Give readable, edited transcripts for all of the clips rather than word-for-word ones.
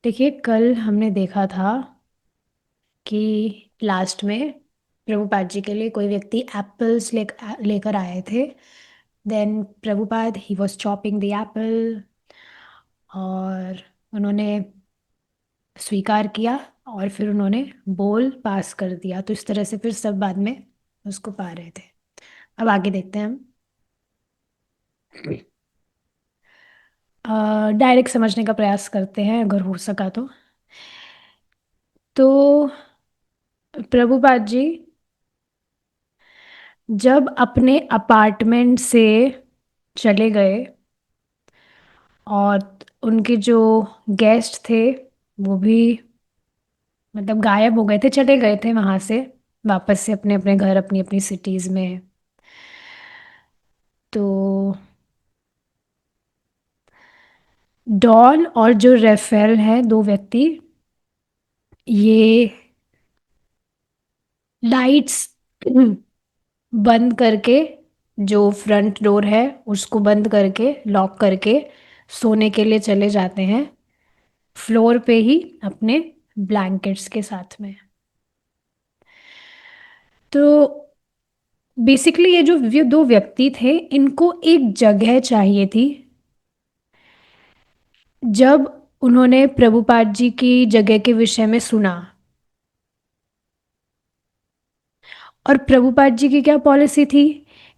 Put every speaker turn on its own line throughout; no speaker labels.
देखिए, कल हमने देखा था कि लास्ट में प्रभुपाद जी के लिए कोई व्यक्ति एप्पल्स लेकर आए थे। Then Prabhupada he was chopping the apple और उन्होंने स्वीकार किया और फिर उन्होंने बोल पास कर दिया। तो इस तरह से फिर सब बाद में उसको पा रहे थे। अब आगे देखते हैं हम डायरेक्ट समझने का प्रयास करते हैं अगर हो सका तो प्रभुपाद जी जब अपने अपार्टमेंट से चले गए और उनके जो गेस्ट थे वो भी मतलब गायब हो गए थे, चले गए थे वहां से वापस से अपने अपने घर, अपनी अपनी सिटीज में। तो डॉन और जो रेफेल है, दो व्यक्ति, ये लाइट्स बंद करके, जो फ्रंट डोर है उसको बंद करके लॉक करके सोने के लिए चले जाते हैं फ्लोर पे ही अपने ब्लैंकेट्स के साथ में। तो बेसिकली ये दो व्यक्ति थे, इनको एक जगह चाहिए थी। जब उन्होंने प्रभुपाद जी की जगह के विषय में सुना, और प्रभुपाद जी की क्या पॉलिसी थी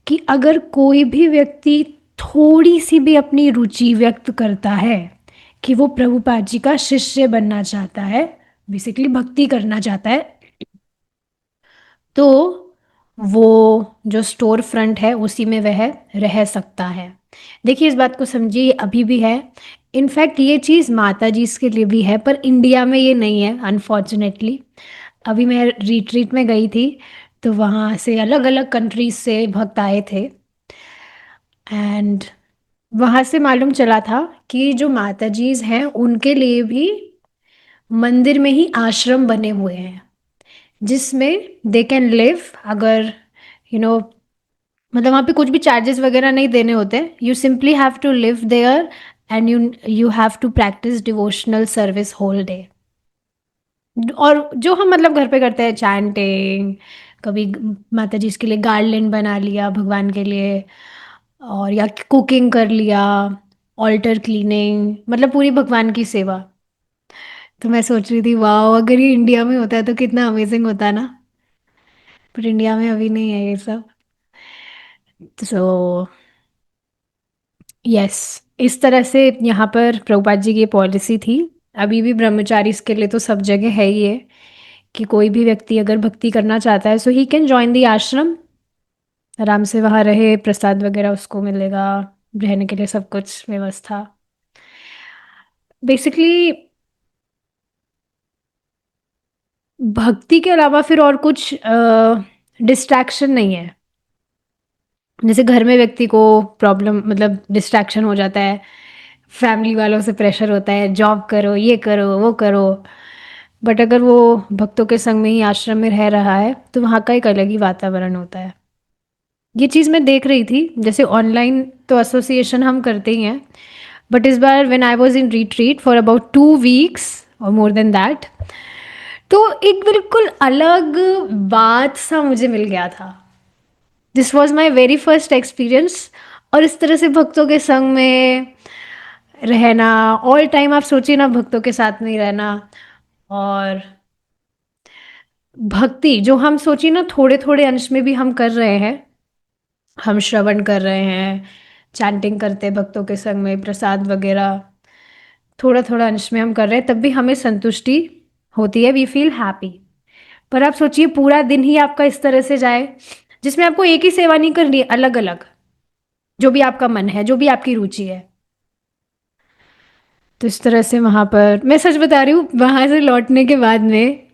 कि अगर कोई भी व्यक्ति थोड़ी सी भी अपनी रुचि व्यक्त करता है कि वो प्रभुपाद जी का शिष्य बनना चाहता है, बेसिकली भक्ति करना चाहता है, तो वो जो स्टोर फ्रंट है उसी में वह रह सकता है। देखिए, इस बात को समझिए, ये अभी भी है। इनफैक्ट ये चीज़ माता जी के लिए भी है, पर इंडिया में ये नहीं है अनफॉर्चुनेटली। अभी मैं रिट्रीट में गई थी, तो वहाँ से अलग अलग कंट्रीज से भक्त आए थे। एंड वहाँ से मालूम चला था कि जो माता जीज हैं उनके लिए भी मंदिर में ही आश्रम बने हुए हैं, जिसमें दे कैन लिव। अगर यू you नो मतलब वहाँ पे कुछ भी चार्जेस वगैरह नहीं देने होते, you simply have to live there and you you have to practise devotional service whole day. और जो हम मतलब घर पे करते हैं, चैंटिंग, कभी माता जी के लिए गार्डलेंड बना लिया भगवान के लिए, और या कुकिंग कर लिया, ऑल्टर क्लीनिंग, मतलब पूरी भगवान की सेवा। तो मैं सोच रही थी, वाह, अगर ये इंडिया में होता है तो कितना अमेजिंग होता है ना। पर इंडिया में अभी नहीं है ये सब। सो यस, इस तरह से यहाँ पर प्रभुपाद जी की पॉलिसी थी। अभी भी ब्रह्मचारी इसके लिए तो सब जगह है ही है कि कोई भी व्यक्ति अगर भक्ति करना चाहता है सो ही कैन जॉइन दी आश्रम, आराम से वहाँ रहे, प्रसाद वगैरह उसको मिलेगा, रहने के लिए सब कुछ व्यवस्था। बेसिकली भक्ति के अलावा फिर और कुछ डिस्ट्रैक्शन नहीं है। जैसे घर में व्यक्ति को प्रॉब्लम मतलब डिस्ट्रैक्शन हो जाता है, फैमिली वालों से प्रेशर होता है, जॉब करो, ये करो, वो करो। बट अगर वो भक्तों के संग में ही आश्रम में रह रहा है तो वहाँ का एक अलग ही वातावरण होता है। ये चीज़ मैं देख रही थी, जैसे ऑनलाइन तो एसोसिएशन हम करते ही हैं, बट इस बार when I was in retreat for about 2 weeks और मोर देन दैट, तो एक बिल्कुल अलग बात सा मुझे मिल गया था। This was my very first experience. और इस तरह से भक्तों के संग में रहना, ऑल टाइम आप सोचिए ना, भक्तों के साथ में ही रहना। और भक्ति जो हम सोचिए ना, थोड़े थोड़े अंश में भी हम कर रहे हैं, हम श्रवण कर रहे हैं, चैंटिंग करते हैं भक्तों के संग में, प्रसाद वगैरह थोड़ा थोड़ा अंश में हम कर रहे हैं, तब भी हमें संतुष्टि होती है, वी फील हैप्पी। पर आप सोचिए पूरा दिन ही आपका इस तरह से जाए, जिसमें आपको एक ही सेवा नहीं करनी है, अलग अलग, जो भी आपका मन है, जो भी आपकी रुचि है। तो इस तरह से वहां पर मैं सच बता रही हूँ, वहां से लौटने के बाद में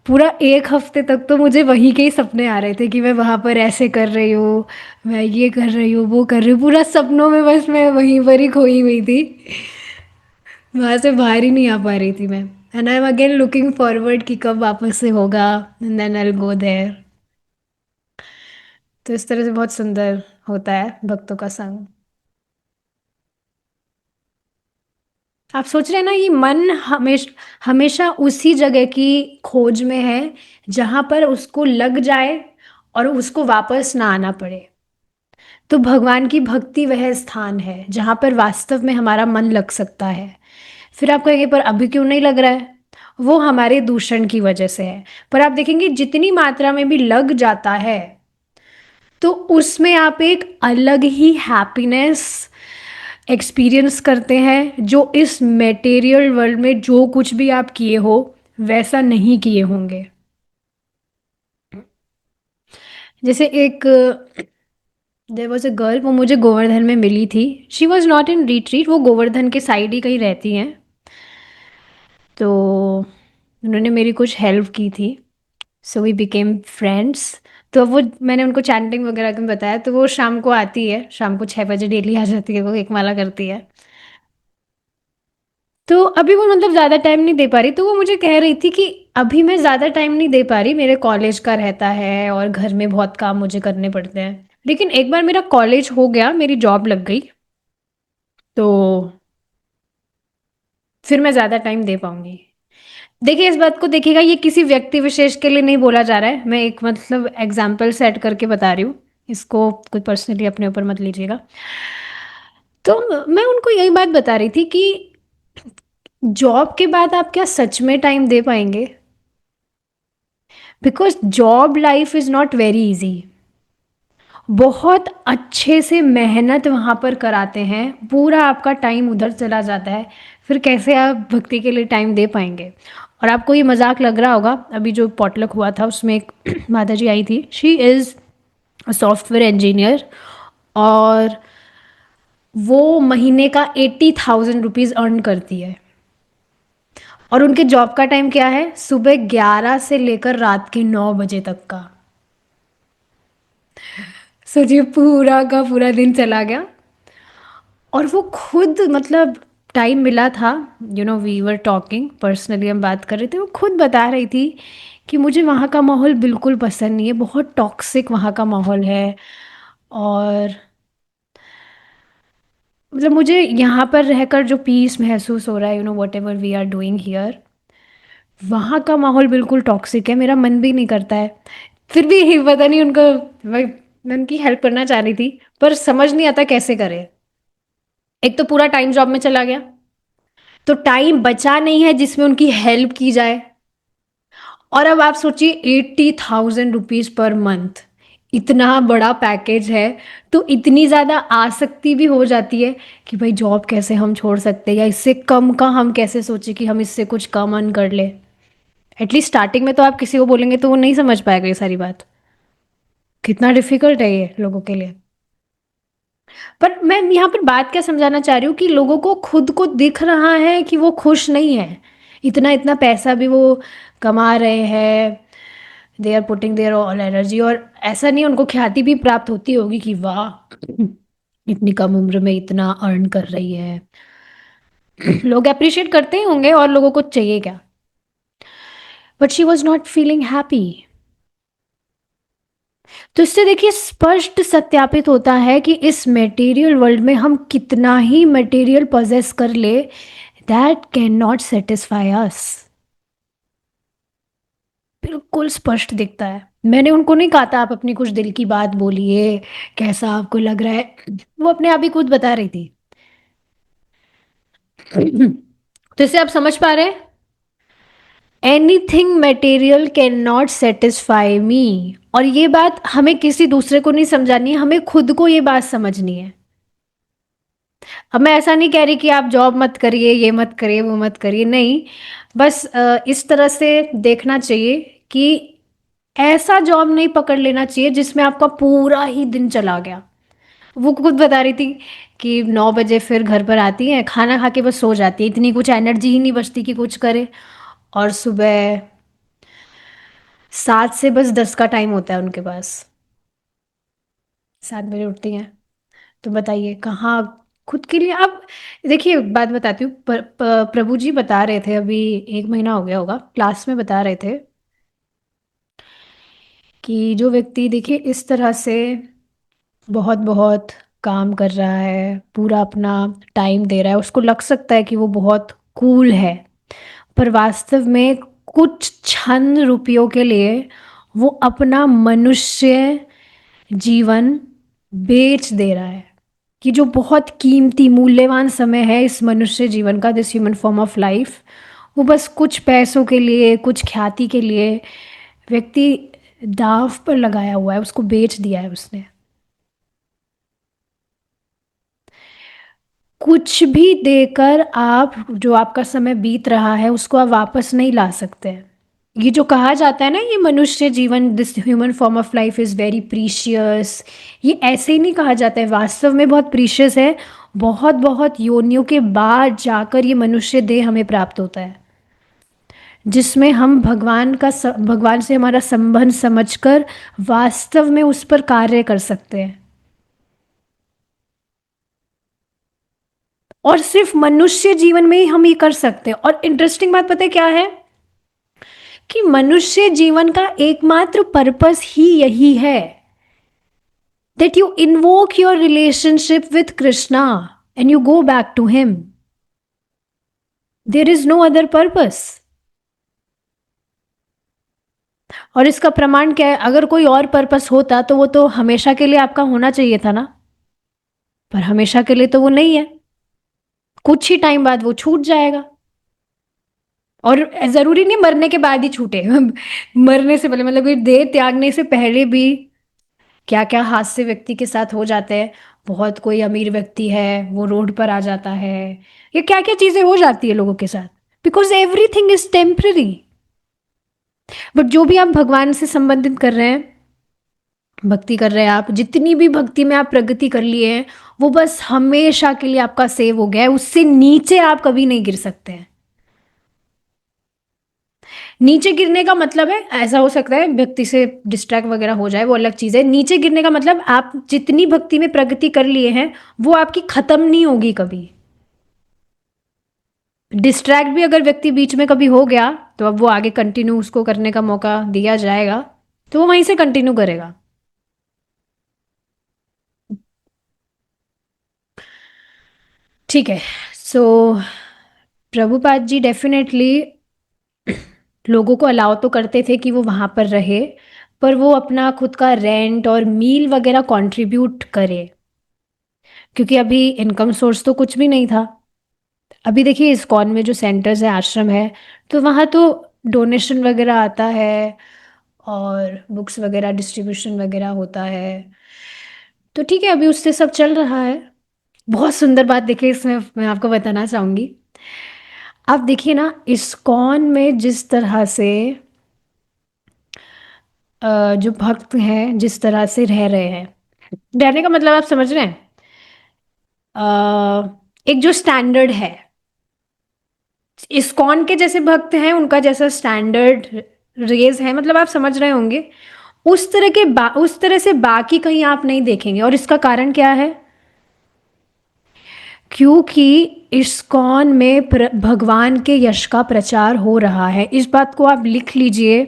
पूरा 1 हफ्ते तक तो मुझे वहीं के ही सपने आ रहे थे कि मैं वहां पर ऐसे कर रही हूँ, मैं ये कर रही हूँ, वो कर रही हूँ, पूरा सपनों में बस मैं वहीं पर ही खोई हुई थी। वहां से बाहर ही नहीं आ पा रही थी मैं। And I am again looking forward कि कब वापस से होगा, and then I will go there. तो इस तरह से बहुत सुंदर होता है भक्तों का संग। आप सोच रहे हैं ना, ये मन हमेशा उसी जगह की खोज में है जहां पर उसको लग जाए और उसको वापस ना आना पड़े। तो भगवान की भक्ति वह स्थान है जहां पर वास्तव में हमारा मन लग सकता है। फिर आप कहेंगे पर अभी क्यों नहीं लग रहा है? वो हमारे दूषण की वजह से है। पर आप देखेंगे जितनी मात्रा में भी लग जाता है, तो उसमें आप एक अलग ही हैप्पीनेस एक्सपीरियंस करते हैं, जो इस मटेरियल वर्ल्ड में जो कुछ भी आप किए हो वैसा नहीं किए होंगे। जैसे एक देयर वॉज अ गर्ल, वो मुझे गोवर्धन में मिली थी। She was not in retreat, वो गोवर्धन के साइड ही कहीं रहती हैं। तो उन्होंने मेरी कुछ हेल्प की थी, सो वी बिकेम फ्रेंड्स। तो अब वो, मैंने उनको चैंटिंग वगैरह का बताया, तो वो शाम को आती है, शाम को 6 बजे डेली आ जाती है, वो एक माला करती है। तो अभी वो मतलब ज़्यादा टाइम नहीं दे पा रही, तो वो मुझे कह रही थी कि अभी मैं ज़्यादा टाइम नहीं दे पा रही, मेरे कॉलेज का रहता है और घर में बहुत काम मुझे करने पड़ते हैं, लेकिन एक बार मेरा कॉलेज हो गया, मेरी जॉब लग गई, तो फिर मैं ज़्यादा टाइम दे पाऊंगी। देखिए, इस बात को देखिएगा, ये किसी व्यक्ति विशेष के लिए नहीं बोला जा रहा है, मैं एक मतलब एग्जाम्पल सेट करके बता रही हूँ। इसको कोई पर्सनली अपने ऊपर मत लीजिएगा। तो मैं उनको यही बात बता रही थी कि जॉब के बाद आप क्या सच में टाइम दे पाएंगे? Because job life is not very easy. बहुत अच्छे से मेहनत वहाँ पर कराते हैं, पूरा आपका टाइम उधर चला जाता है, फिर कैसे आप भक्ति के लिए टाइम दे पाएंगे? और आपको ये मजाक लग रहा होगा, अभी जो पॉटलक हुआ था उसमें एक माता जी आई थी, शी इज़ सॉफ्टवेयर इंजीनियर, और वो महीने का 80,000 रुपीज़ अर्न करती है। और उनके जॉब का टाइम क्या है? सुबह 11 से लेकर रात के 9 बजे तक का। सोचिए, पूरा का पूरा दिन चला गया। और वो खुद मतलब टाइम मिला था, वी वर टॉकिंग पर्सनली, हम बात कर रहे थे, वो खुद बता रही थी कि मुझे वहाँ का माहौल बिल्कुल पसंद नहीं है, बहुत टॉक्सिक वहाँ का माहौल है। और मतलब मुझे यहाँ पर रहकर जो पीस महसूस हो रहा है, whatever we are doing here, वहाँ का माहौल बिल्कुल टॉक्सिक है, मेरा मन भी नहीं करता है। फिर भी पता नहीं उनको, मैं उनकी हेल्प करना चाह रही थी, पर समझ नहीं आता कैसे करें। एक तो पूरा टाइम जॉब में चला गया, तो टाइम बचा नहीं है जिसमें उनकी हेल्प की जाए। और अब आप सोचिए, 80,000 रुपीज पर मंथ, इतना बड़ा पैकेज है, तो इतनी ज़्यादा आसक्ति भी हो जाती है कि भाई जॉब कैसे हम छोड़ सकते हैं, या इससे कम का हम कैसे सोचे कि हम इससे कुछ कम अर्न कर ले। एटलीस्ट स्टार्टिंग में तो आप किसी को बोलेंगे तो वो नहीं समझ पाएगा ये सारी बात। कितना डिफिकल्ट है ये लोगों के लिए। पर मैं यहाँ पर बात क्या समझाना चाह रही हूँ कि लोगों को खुद को दिख रहा है कि वो खुश नहीं है, इतना इतना पैसा भी वो कमा रहे हैं, they are putting their all energy, और ऐसा नहीं, उनको ख्याति भी प्राप्त होती होगी कि वाह, इतनी कम उम्र में इतना अर्न कर रही है। लोग अप्रिशिएट करते ही होंगे, और लोगों को चाहिए क्या? But she was not feeling happy. तो इससे देखिए स्पष्ट सत्यापित होता है कि इस मटेरियल वर्ल्ड में हम कितना ही मटेरियल पोजेस कर ले, दैट कैन नॉट सेटिस्फाई अस। बिल्कुल स्पष्ट दिखता है। मैंने उनको नहीं कहा था आप अपनी कुछ दिल की बात बोलिए, कैसा आपको लग रहा है, वो अपने आप ही खुद बता रही थी। तो इससे आप समझ पा रहे हैं, anything material can not satisfy me. और ये बात हमें किसी दूसरे को नहीं समझानी है, हमें खुद को ये बात समझनी है। अब मैं ऐसा नहीं कह रही कि आप जॉब मत करिए, ये मत करिए, वो मत करिए, नहीं। बस इस तरह से देखना चाहिए कि ऐसा जॉब नहीं पकड़ लेना चाहिए जिसमें आपका पूरा ही दिन चला गया। वो खुद बता रही थी कि 9 बजे फिर घर पर आती है, खाना खा के बस सो जाती है, इतनी कुछ एनर्जी ही नहीं बचती कि कुछ करे। और सुबह 7 से बस 10 का टाइम होता है उनके पास, 7 बजे उठती हैं। तो बताइए कहाँ खुद के लिए? अब देखिए, बात बताती हूँ, प्रभु जी बता रहे थे, अभी 1 महीना हो गया होगा, क्लास में बता रहे थे कि जो व्यक्ति देखिए इस तरह से बहुत बहुत काम कर रहा है, पूरा अपना टाइम दे रहा है, उसको लग सकता है कि वो बहुत कूल है, पर वास्तव में कुछ क्षण रुपयों के लिए वो अपना मनुष्य जीवन बेच दे रहा है, कि जो बहुत कीमती मूल्यवान समय है इस मनुष्य जीवन का, this human form of life, वो बस कुछ पैसों के लिए, कुछ ख्याति के लिए व्यक्ति दांव पर लगाया हुआ है, उसको बेच दिया है उसने। कुछ भी देकर आप जो आपका समय बीत रहा है उसको आप वापस नहीं ला सकते हैं। ये जो कहा जाता है ना, ये मनुष्य जीवन, this human form of life is very precious, ये ऐसे ही नहीं कहा जाता है, वास्तव में बहुत प्रीशियस है। बहुत बहुत योनियों के बाद जाकर ये मनुष्य देह हमें प्राप्त होता है, जिसमें हम भगवान से हमारा संबंध समझकर वास्तव में उस पर कार्य कर सकते हैं। और सिर्फ मनुष्य जीवन में ही हम ये कर सकते हैं। और इंटरेस्टिंग बात पता है क्या है, कि मनुष्य जीवन का एकमात्र पर्पस ही यही है, that you invoke your relationship with Krishna and you go back to him. There is no other purpose. और इसका प्रमाण क्या है, अगर कोई और पर्पस होता तो वो तो हमेशा के लिए आपका होना चाहिए था ना, पर हमेशा के लिए तो वो नहीं है, कुछ ही टाइम बाद वो छूट जाएगा। और जरूरी नहीं मरने के बाद ही छूटे मरने से पहले, मतलब कि देह त्यागने से पहले भी क्या क्या हादसे व्यक्ति के साथ हो जाते हैं। बहुत कोई अमीर व्यक्ति है, वो रोड पर आ जाता है, ये क्या क्या चीजें हो जाती है लोगों के साथ, because everything is temporary. But जो भी आप भगवान से संबंधित कर रहे हैं, भक्ति कर रहे हैं, आप जितनी भी भक्ति में आप प्रगति कर लिए हैं, वो बस हमेशा के लिए आपका सेव हो गया है, उससे नीचे आप कभी नहीं गिर सकते हैं। नीचे गिरने का मतलब है, ऐसा हो सकता है भक्ति से डिस्ट्रैक्ट वगैरह हो जाए, वो अलग चीज़ है। नीचे गिरने का मतलब आप जितनी भक्ति में प्रगति कर लिए हैं वो आपकी खत्म नहीं होगी कभी। डिस्ट्रैक्ट भी अगर व्यक्ति बीच में कभी हो गया तो अब वो आगे कंटिन्यू उसको करने का मौका दिया जाएगा, तो वो वहीं से कंटिन्यू करेगा। ठीक है। सो प्रभुपाद जी डेफिनेटली लोगों को अलाउ तो करते थे कि वो वहाँ पर रहे, पर वो अपना खुद का रेंट और मील वगैरह कंट्रीब्यूट करे, क्योंकि अभी इनकम सोर्स तो कुछ भी नहीं था। अभी देखिए इस्कॉन में जो सेंटर्स है, आश्रम है, तो वहाँ तो डोनेशन वगैरह आता है और बुक्स वगैरह डिस्ट्रीब्यूशन वगैरह होता है, तो ठीक है, अभी उससे सब चल रहा है। बहुत सुंदर बात देखिए इसमें मैं आपको बताना चाहूँगी। आप देखिए ना, इस्कॉन में जिस तरह से जो भक्त हैं जिस तरह से रह रहे हैं, रहने का मतलब आप समझ रहे हैं, एक जो स्टैंडर्ड है, इस्कॉन के जैसे भक्त हैं उनका जैसा स्टैंडर्ड रेज है, मतलब आप समझ रहे होंगे, उस तरह से बाकी कहीं आप नहीं देखेंगे। और इसका कारण क्या है, क्योंकि इस्कॉन में भगवान के यश का प्रचार हो रहा है। इस बात को आप लिख लीजिए,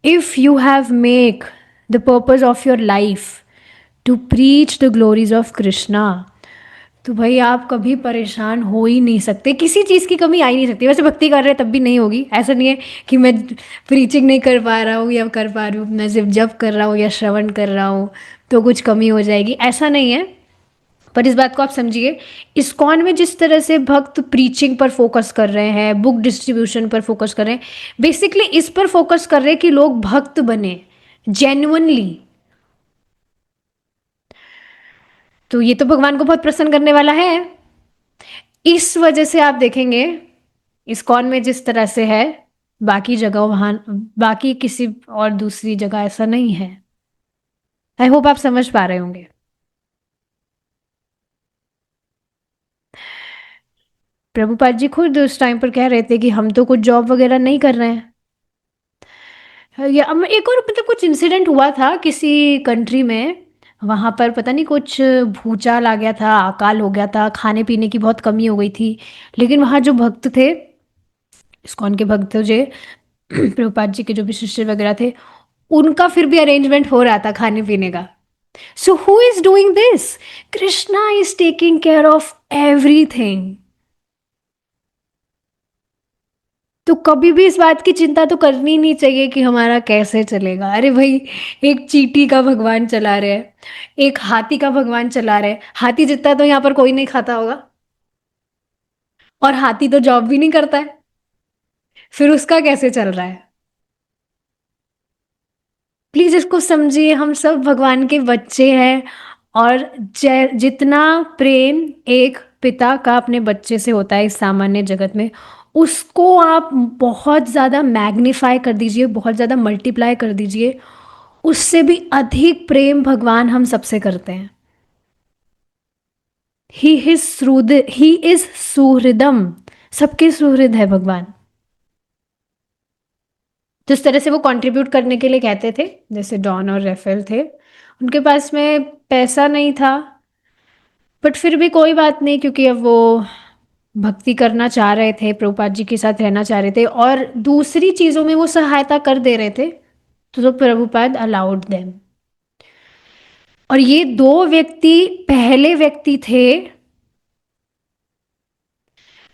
if you have make the purpose of your life to preach the glories of Krishna, तो भाई आप कभी परेशान हो ही नहीं सकते, किसी चीज़ की कमी आ ही नहीं सकती। वैसे भक्ति कर रहे हैं तब भी नहीं होगी, ऐसा नहीं है कि मैं प्रीचिंग नहीं कर पा रहा हूँ या कर पा रही हूँ, मैं सिर्फ जप कर रहा हूँ या श्रवण कर रहा हूँ तो कुछ कमी हो जाएगी, ऐसा नहीं है। पर इस बात को आप समझिए, इस्कॉन में जिस तरह से भक्त प्रीचिंग पर फोकस कर रहे हैं, बुक डिस्ट्रीब्यूशन पर फोकस कर रहे हैं, बेसिकली इस पर फोकस कर रहे हैं कि लोग भक्त बने जेन्युइनली, तो ये तो भगवान को बहुत प्रसन्न करने वाला है। इस वजह से आप देखेंगे इस्कॉन में जिस तरह से है, बाकी जगह वहां, बाकी किसी और दूसरी जगह ऐसा नहीं है। आई होप आप समझ पा रहे होंगे। प्रभुपाद जी खुद उस टाइम पर कह रहे थे कि हम तो कुछ जॉब वगैरह नहीं कर रहे हैं। या एक और मतलब कुछ इंसिडेंट हुआ था किसी कंट्री में, वहां पर पता नहीं कुछ भूचाल आ गया था, अकाल हो गया था, खाने पीने की बहुत कमी हो गई थी, लेकिन वहां जो भक्त थे, इस्कॉन के भक्त थे, जो प्रभुपाद जी के जो भी शिष्य वगैरह थे, उनका फिर भी अरेंजमेंट हो रहा था खाने पीने का। So who is doing this? Krishna is taking care of everything. तो कभी भी इस बात की चिंता तो करनी नहीं चाहिए कि हमारा कैसे चलेगा। अरे भाई, एक चींटी का भगवान चला रहे हैं, एक हाथी का भगवान चला रहे हैं। हाथी जितना तो यहाँ पर कोई नहीं खाता होगा, और हाथी तो जॉब भी नहीं करता है, फिर उसका कैसे चल रहा है? प्लीज इसको समझिए, हम सब भगवान के बच्चे हैं। और जितना प्रेम एक पिता का अपने बच्चे से होता है इस सामान्य जगत में, उसको आप बहुत ज़्यादा मैग्नीफाई कर दीजिए, बहुत ज़्यादा मल्टीप्लाई कर दीजिए। उससे भी अधिक प्रेम भगवान हम सबसे करते हैं। ही इज सुहृदम, सबके सुहृद है भगवान। जिस तरह से वो कंट्रीब्यूट करने के लिए कहते थे, जैसे डॉन और रेफेल थे, उनके पास में पैसा नहीं था, बट फिर भी कोई बात नहीं, क्योंकि अब वो भक्ति करना चाह रहे थे, प्रभुपाद जी के साथ रहना चाह रहे थे और दूसरी चीज़ों में वो सहायता कर दे रहे थे, तो प्रभुपाद अलाउड देम। और ये दो व्यक्ति पहले व्यक्ति थे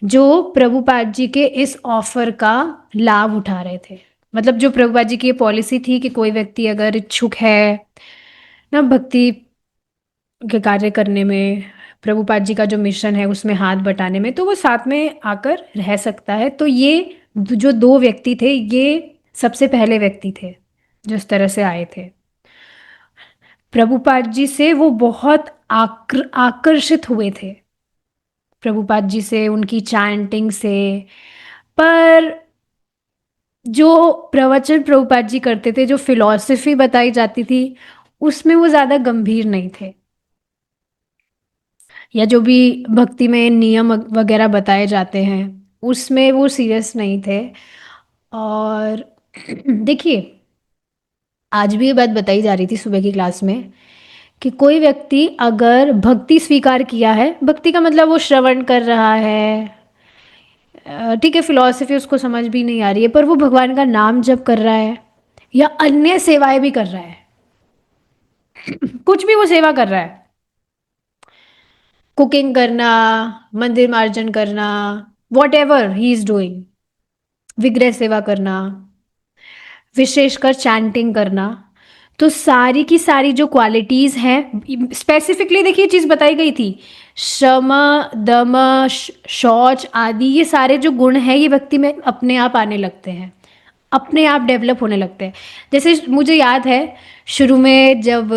जो प्रभुपाद जी के इस ऑफर का लाभ उठा रहे थे। मतलब जो प्रभुपाद जी की ये पॉलिसी थी कि कोई व्यक्ति अगर इच्छुक है ना भक्ति के कार्य करने में, प्रभुपाद जी का जो मिशन है उसमें हाथ बटाने में, तो वो साथ में आकर रह सकता है। तो ये जो दो व्यक्ति थे, ये सबसे पहले व्यक्ति थे जो इस तरह से आए थे प्रभुपाद जी से। वो बहुत आकर्षित हुए थे प्रभुपाद जी से, उनकी चैंटिंग से। पर जो प्रवचन प्रभुपाद जी करते थे, जो फिलॉसफी बताई जाती थी, उसमें वो ज़्यादा गंभीर नहीं थे, या जो भी भक्ति में नियम वगैरह बताए जाते हैं उसमें वो सीरियस नहीं थे। और देखिए, आज भी ये बात बताई जा रही थी सुबह की क्लास में कि कोई व्यक्ति अगर भक्ति स्वीकार किया है, भक्ति का मतलब वो श्रवण कर रहा है, ठीक है, फिलॉसफी उसको समझ भी नहीं आ रही है, पर वो भगवान का नाम जप कर रहा है या अन्य सेवाएं भी कर रहा है, कुछ भी वो सेवा कर रहा है, कुकिंग करना, मंदिर मार्जन करना, what ever he is doing, विग्रह सेवा करना, विशेषकर चैंटिंग करना, तो सारी की सारी जो क्वालिटीज हैं, स्पेसिफिकली देखिए चीज बताई गई थी, शम, दम, शौच आदि, ये सारे जो गुण हैं ये व्यक्ति में अपने आप आने लगते हैं, अपने आप डेवलप होने लगते हैं। जैसे मुझे याद है शुरू में जब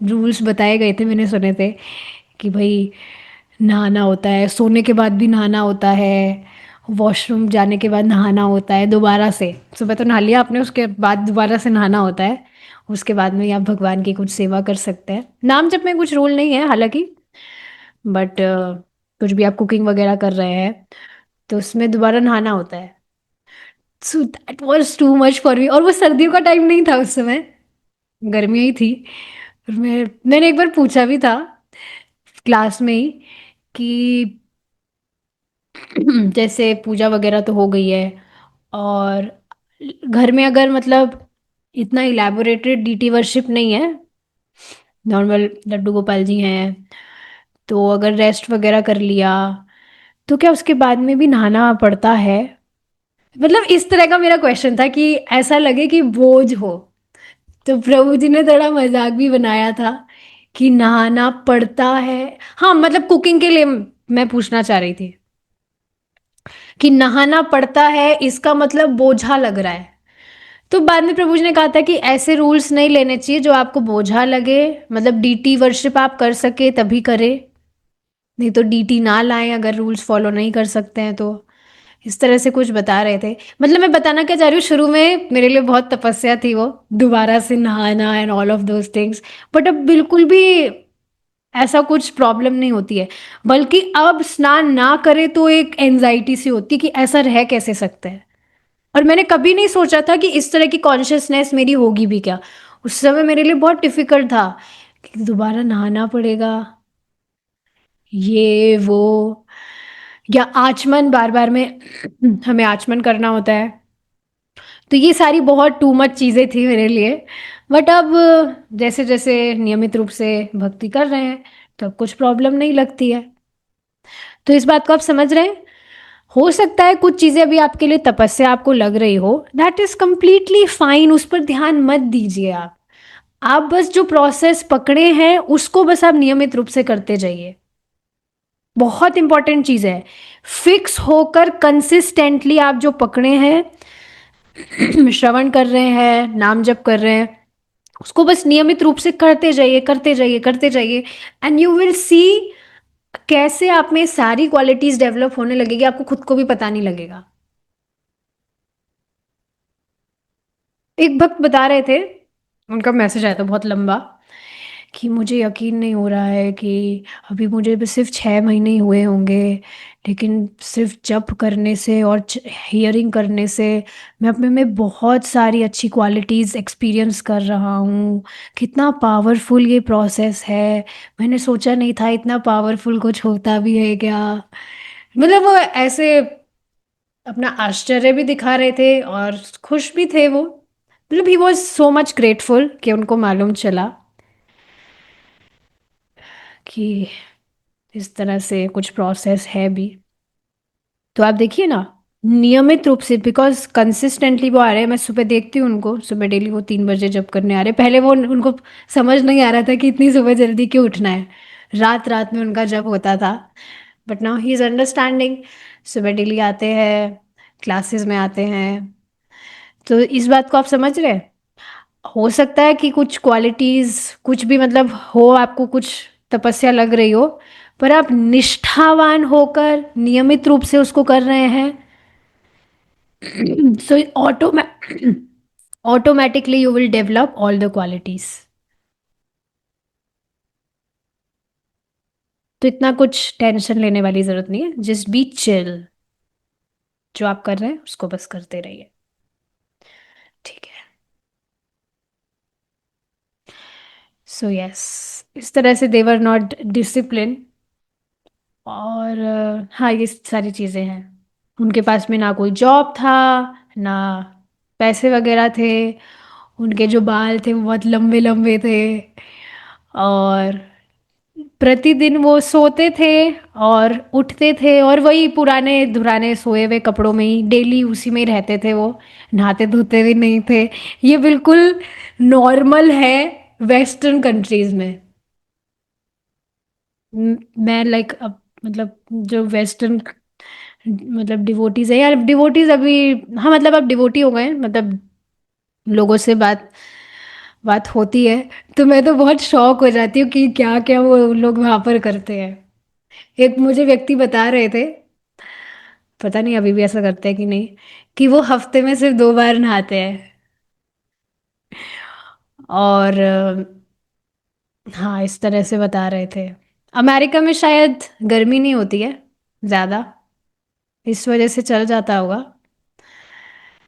रूल्स बताए गए थे, मैंने सुने थे कि भाई नहाना होता है, सोने के बाद भी नहाना होता है, वॉशरूम जाने के बाद नहाना होता है दोबारा से, सुबह तो नहा लिया आपने, उसके बाद दोबारा से नहाना होता है, उसके बाद में आप भगवान की कुछ सेवा कर सकते हैं। नाम जप में कुछ रूल नहीं है हालांकि, बट कुछ भी आप कुकिंग वगैरह कर रहे हैं तो उसमें दोबारा नहाना होता है। So that was too much for me. और वो सर्दियों का टाइम नहीं था उस समय, गर्मियाँ ही थी। और मैंने एक बार पूछा भी था क्लास में ही कि जैसे पूजा वगैरह तो हो गई है, और घर में अगर मतलब इतना इलेबोरेटेड डीटी वर्शिप नहीं है, नॉर्मल लड्डू गोपाल जी हैं, तो अगर रेस्ट वगैरह कर लिया तो क्या उसके बाद में भी नहाना पड़ता है? मतलब इस तरह का मेरा क्वेश्चन था कि ऐसा लगे कि बोझ हो। तो प्रभु जी ने थोड़ा मजाक भी बनाया था कि नहाना पड़ता है। हाँ, मतलब कुकिंग के लिए मैं पूछना चाह रही थी कि नहाना पड़ता है इसका मतलब बोझा लग रहा है। तो बाद में प्रभु जी ने कहा था कि ऐसे रूल्स नहीं लेने चाहिए जो आपको बोझा लगे, मतलब डीटी वर्शिप आप कर सके तभी करें, नहीं तो डीटी ना लाएं अगर रूल्स फॉलो नहीं कर सकते हैं तो। इस तरह से कुछ बता रहे थे। मतलब मैं बताना क्या चाह रही हूँ, शुरू में मेरे लिए बहुत तपस्या थी वो दोबारा से नहाना and all of those things, but अब बिल्कुल भी ऐसा कुछ प्रॉब्लम नहीं होती है। बल्कि अब स्नान ना करे तो एक एंजाइटी सी होती है कि ऐसा रह कैसे सकते हैं। और मैंने कभी नहीं सोचा था कि इस तरह की कॉन्शियसनेस मेरी होगी भी क्या। उस समय मेरे लिए बहुत डिफिकल्ट था कि दोबारा नहाना पड़ेगा, ये वो, या आचमन बार बार में हमें आचमन करना होता है। तो ये सारी बहुत टू मच चीज़ें थी मेरे लिए। बट अब जैसे जैसे नियमित रूप से भक्ति कर रहे हैं तो अब कुछ प्रॉब्लम नहीं लगती है। तो इस बात को आप समझ रहे हैं। हो सकता है कुछ चीज़ें अभी आपके लिए तपस्या आपको लग रही हो, दैट इज़ कम्प्लीटली फाइन, उस पर ध्यान मत दीजिए आप बस जो प्रोसेस पकड़े हैं उसको बस आप नियमित रूप से करते जाइए। बहुत इंपॉर्टेंट चीज़ है, फिक्स होकर कंसिस्टेंटली आप जो पकड़े हैं श्रवण कर रहे हैं, नाम जप कर रहे हैं, उसको बस नियमित रूप से करते जाइए, करते जाइए, करते जाइए, एंड यू विल सी कैसे आप में सारी क्वालिटीज डेवलप होने लगेगी, आपको खुद को भी पता नहीं लगेगा। एक भक्त बता रहे थे, उनका मैसेज आया था बहुत लंबा, कि मुझे यकीन नहीं हो रहा है कि अभी मुझे बस सिर्फ 6 महीने ही हुए होंगे, लेकिन सिर्फ जप करने से और हियरिंग करने से मैं अपने में बहुत सारी अच्छी क्वालिटीज़ एक्सपीरियंस कर रहा हूँ। कितना पावरफुल ये प्रोसेस है, मैंने सोचा नहीं था इतना पावरफुल कुछ होता भी है क्या। मतलब वो ऐसे अपना आश्चर्य भी दिखा रहे थे और खुश भी थे वो, मतलब he was so much grateful कि उनको मालूम चला कि इस तरह से कुछ प्रोसेस है भी। तो आप देखिए ना, नियमित रूप से, बिकॉज कंसिस्टेंटली वो आ रहे हैं, मैं सुबह देखती हूँ उनको, सुबह डेली वो 3 बजे जब करने आ रहे हैं। पहले वो उनको समझ नहीं आ रहा था कि इतनी सुबह जल्दी क्यों उठना है, रात रात में उनका जब होता था, but now he is understanding. सुबह डेली आते हैं, क्लासेस में आते हैं। तो इस बात को आप समझ रहे हैं। हो सकता है कि कुछ क्वालिटीज कुछ भी मतलब हो, आपको कुछ तपस्या लग रही हो, पर आप निष्ठावान होकर नियमित रूप से उसको कर रहे हैं, so automatically you will develop all the qualities. तो इतना कुछ टेंशन लेने वाली जरूरत नहीं है, जस्ट बी चिल, जो आप कर रहे हैं उसको बस करते रहिए। ठीक है। सो यस, इस तरह से देवर नॉट डिसिप्लिन। और हाँ, ये सारी चीज़ें हैं। उनके पास में ना कोई जॉब था, ना पैसे वगैरह थे, उनके जो बाल थे वो बहुत लंबे लंबे थे, और प्रतिदिन वो सोते थे और उठते थे और वही पुराने धुराने सोए हुए कपड़ों में ही डेली उसी में ही रहते थे, वो नहाते धोते भी नहीं थे। ये बिल्कुल नॉर्मल है वेस्टर्न कंट्रीज में। मैं लाइक अब मतलब जो वेस्टर्न मतलब डिवोटीज है यार, डिवोटीज अभी, हाँ मतलब अब डिवोटी हो गए हैं, मतलब लोगों से बात बात होती है तो मैं तो बहुत शौक हो जाती हूँ कि क्या क्या वो लोग वहाँ पर करते हैं। एक मुझे व्यक्ति बता रहे थे, पता नहीं अभी भी ऐसा करते हैं कि नहीं, कि वो हफ्ते में सिर्फ 2 बार नहाते हैं। और हाँ, इस तरह से बता रहे थे। अमेरिका में शायद गर्मी नहीं होती है ज़्यादा, इस वजह से चल जाता होगा।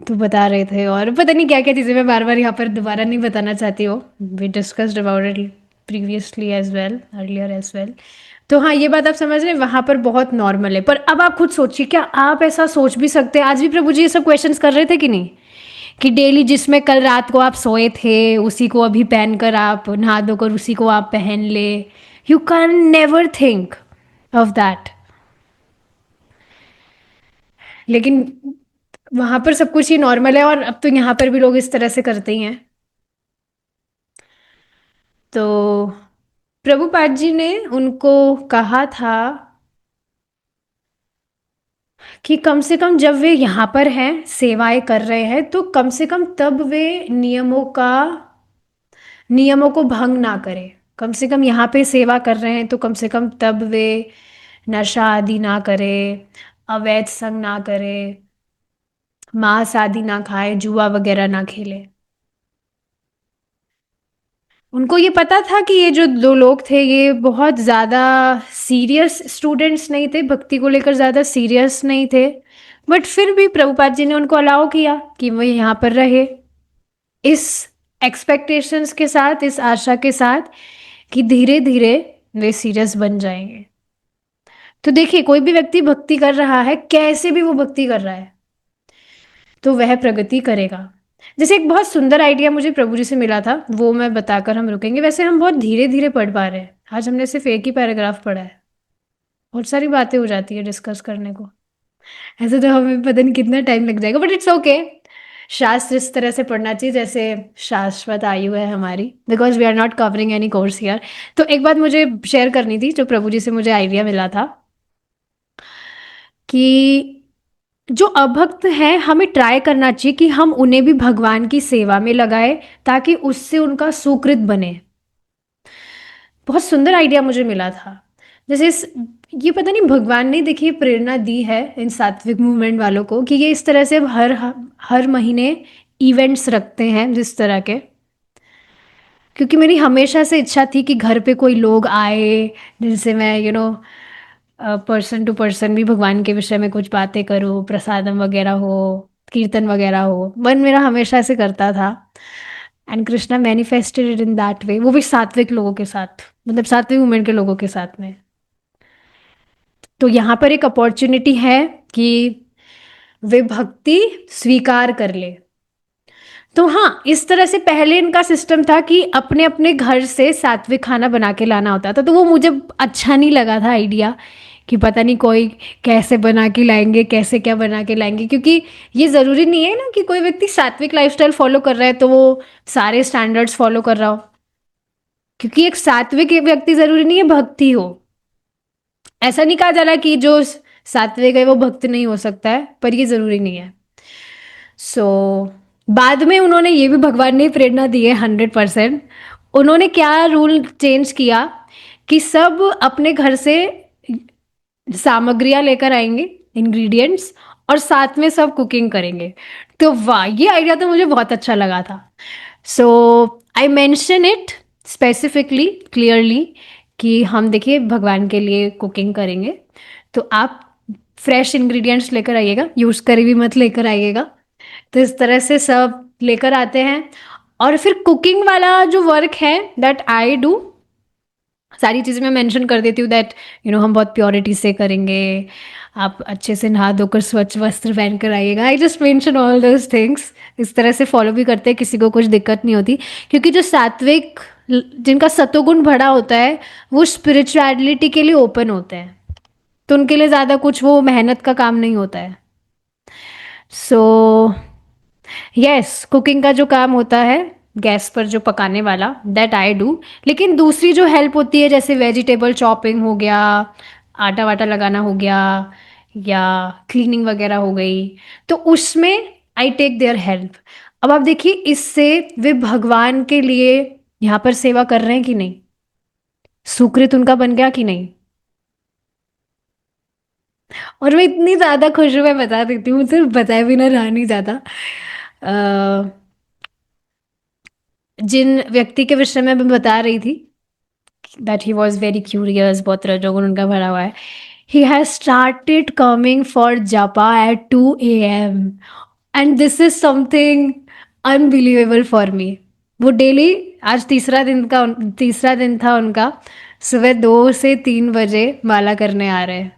तो बता रहे थे और पता नहीं क्या क्या चीज़ें, मैं बार बार यहाँ पर दोबारा नहीं बताना चाहती हूँ, we discussed about it previously as well, earlier as well. तो हाँ, ये बात आप समझ रहे हैं, वहाँ पर बहुत नॉर्मल है। पर अब आप खुद सोचिए, क्या आप ऐसा सोच भी सकते हैं, आज भी प्रभु जी ये सब क्वेश्चंस कर रहे थे कि नहीं, कि डेली जिसमें कल रात को आप सोए थे उसी को अभी पहनकर आप नहा धोकर उसी को आप पहन ले। You can never think of that. लेकिन वहां पर सब कुछ ही नॉर्मल है, और अब तो यहाँ पर भी लोग इस तरह से करते ही हैं। तो प्रभुपाद जी ने उनको कहा था कि कम से कम जब वे यहाँ पर हैं, सेवाएं कर रहे हैं, तो कम से कम तब वे नियमों को भंग ना करें। कम से कम यहाँ पे सेवा कर रहे हैं तो कम से कम तब वे नशा आदि ना करें, अवैध संग ना करें, मांस आदि ना खाए, जुआ वगैरह ना खेले। उनको ये पता था कि ये जो 2 लोग थे ये बहुत ज़्यादा सीरियस स्टूडेंट्स नहीं थे, भक्ति को लेकर ज़्यादा सीरियस नहीं थे, बट फिर भी प्रभुपाद जी ने उनको अलाउ किया कि वो यहाँ पर रहे, इस एक्सपेक्टेशंस के साथ, इस आशा के साथ कि धीरे धीरे वे सीरियस बन जाएंगे। तो देखिए, कोई भी व्यक्ति भक्ति कर रहा है, कैसे भी वो भक्ति कर रहा है, तो वह प्रगति करेगा। जैसे एक बहुत सुंदर आइडिया मुझे प्रभु जी से मिला था, वो मैं बताकर हम रुकेंगे। वैसे हम बहुत धीरे धीरे पढ़ पा रहे हैं, आज हमने सिर्फ एक ही पैराग्राफ पढ़ा है, बहुत सारी बातें हो जाती है डिस्कस करने को। ऐसे तो हमें पता नहीं कितना टाइम लग जाएगा, बट इट्स ओके। शास्त्र इस तरह से पढ़ना चाहिए जैसे शाश्वत आयु है हमारी, because we are not covering any course here. तो एक बात मुझे शेयर करनी थी, जो प्रभु जी से मुझे आइडिया मिला था कि जो अभक्त हैं हमें ट्राई करना चाहिए कि हम उन्हें भी भगवान की सेवा में लगाए, ताकि उससे उनका सुकृत बने। बहुत सुंदर आइडिया मुझे मिला था। जैसे ये पता नहीं भगवान ने देखिए प्रेरणा दी है इन सात्विक मूवमेंट वालों को कि ये इस तरह से हर महीने इवेंट्स रखते हैं जिस तरह के। क्योंकि मेरी हमेशा से इच्छा थी कि घर पे कोई लोग आए जिनसे मैं पर्सन टू पर्सन भी भगवान के विषय में कुछ बातें करूँ, प्रसादम वगैरह हो, कीर्तन वगैरह हो। मन मेरा हमेशा से करता था, and Krishna manifested it in that way, वो भी सात्विक लोगों के साथ, मतलब सात्विक मूवमेंट के लोगों के साथ में। तो यहाँ पर एक अपॉर्चुनिटी है कि वे भक्ति स्वीकार कर ले। तो हाँ, इस तरह से पहले इनका सिस्टम था कि अपने अपने घर से सात्विक खाना बना के लाना होता था। तो वो मुझे अच्छा नहीं लगा था आइडिया कि पता नहीं कोई कैसे बना के लाएंगे, कैसे क्या बना के लाएंगे। क्योंकि ये ज़रूरी नहीं है ना कि कोई व्यक्ति सात्विक लाइफस्टाइल फॉलो कर रहा है तो वो सारे स्टैंडर्ड्स फॉलो कर रहा हो। क्योंकि एक सात्विक व्यक्ति ज़रूरी नहीं है भक्ति हो। ऐसा नहीं कहा जा रहा कि जो सात्विक है वो भक्त नहीं हो सकता है, पर ये ज़रूरी नहीं है। बाद में उन्होंने ये भी भगवान ने प्रेरणा दी है 100%। उन्होंने क्या रूल चेंज किया कि सब अपने घर से सामग्रियां लेकर आएंगे, इंग्रेडिएंट्स, और साथ में सब कुकिंग करेंगे। तो वाह, ये आइडिया तो मुझे बहुत अच्छा लगा था। So I mention it specifically, clearly, कि हम देखिए भगवान के लिए कुकिंग करेंगे, तो आप फ्रेश इंग्रेडिएंट्स लेकर आइएगा, यूज़ करे हुए मत लेकर आइएगा। तो इस तरह से सब लेकर आते हैं। और फिर कुकिंग वाला जो वर्क है दैट आई डू, सारी चीज़ें मैं मेंशन कर देती हूँ दैट हम बहुत प्योरिटी से करेंगे, आप अच्छे से नहा धोकर स्वच्छ वस्त्र पहन कर आइएगा। I just mention all those things. इस तरह से फॉलो भी करते हैं, किसी को कुछ दिक्कत नहीं होती। क्योंकि जो सात्विक, जिनका सतोगुण बढ़ा होता है, वो स्पिरिचुअलिटी के लिए ओपन होते हैं, तो उनके लिए ज़्यादा कुछ वो मेहनत का काम नहीं होता है। सो यस, कुकिंग का जो काम होता है गैस पर जो पकाने वाला, दैट आई डू। लेकिन दूसरी जो हेल्प होती है जैसे वेजिटेबल चॉपिंग हो गया, आटा वाटा लगाना हो गया, या क्लीनिंग वगैरह हो गई, तो उसमें आई टेक देयर हेल्प। अब आप देखिए इससे वे भगवान के लिए यहाँ पर सेवा कर रहे हैं कि नहीं, सुकृत उनका बन गया कि नहीं। और मैं इतनी ज़्यादा खुश हूँ, मैं बता देती हूँ, सिर्फ बताए बिना रहा नहीं जाता। जिन व्यक्ति के विषय में मैं बता रही थी that he was very curious, बहुत रजोगुण उनका भरा हुआ है, he has started coming for जपा at 2 AM, and this is something unbelievable for me. वो डेली, आज तीसरा दिन था उनका, सुबह 2 से 3 बजे माला करने आ रहे हैं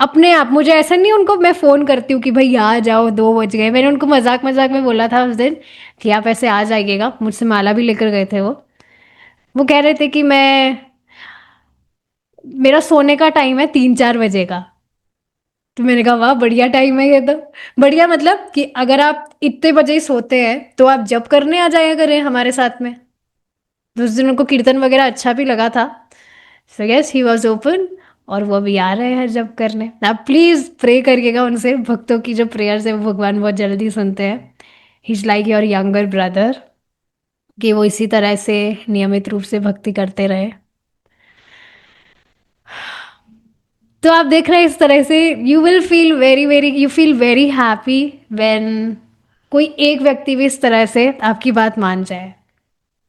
अपने आप। मुझे ऐसा नहीं, उनको मैं फ़ोन करती हूँ कि भाई आ जाओ, 2 बज गए। मैंने उनको मजाक मजाक में बोला था उस दिन कि आप ऐसे आ जाइएगा, मुझसे माला भी लेकर गए थे वो कह रहे थे कि मेरा सोने का टाइम है 3-4 बजे का। तो मैंने कहा वाह, बढ़िया टाइम है ये तो। बढ़िया मतलब कि अगर आप इतने बजे ही सोते हैं तो आप जब करने आ जाया करें हमारे साथ में। तो उस दिन उनको कीर्तन वगैरह अच्छा भी लगा था। So yes, he was open, और वो अभी आ रहे हैं जब करने। आप प्लीज़ प्रे करिएगा उनसे, भक्तों की जो प्रेयर्स है वो भगवान बहुत जल्दी सुनते हैं। He is like your younger brother, कि वो इसी तरह से नियमित रूप से भक्ति करते रहे। तो आप देख रहे हैं इस तरह से you will feel you feel very happy when कोई एक व्यक्ति भी इस तरह से आपकी बात मान जाए।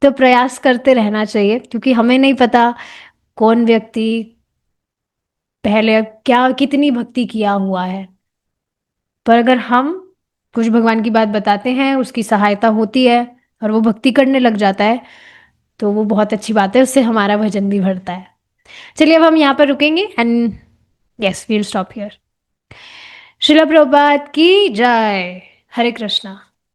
तो प्रयास करते रहना चाहिए, क्योंकि हमें नहीं पता कौन व्यक्ति पहले क्या कितनी भक्ति किया हुआ है। पर अगर हम कुछ भगवान की बात बताते हैं, उसकी सहायता होती है और वो भक्ति करने लग जाता है, तो वो बहुत अच्छी बात है, उससे हमारा भजन भी बढ़ता है। चलिए अब हम यहाँ पर रुकेंगे, and yes, we will stop here. Srila Prabhupada की जय। हरे कृष्णा।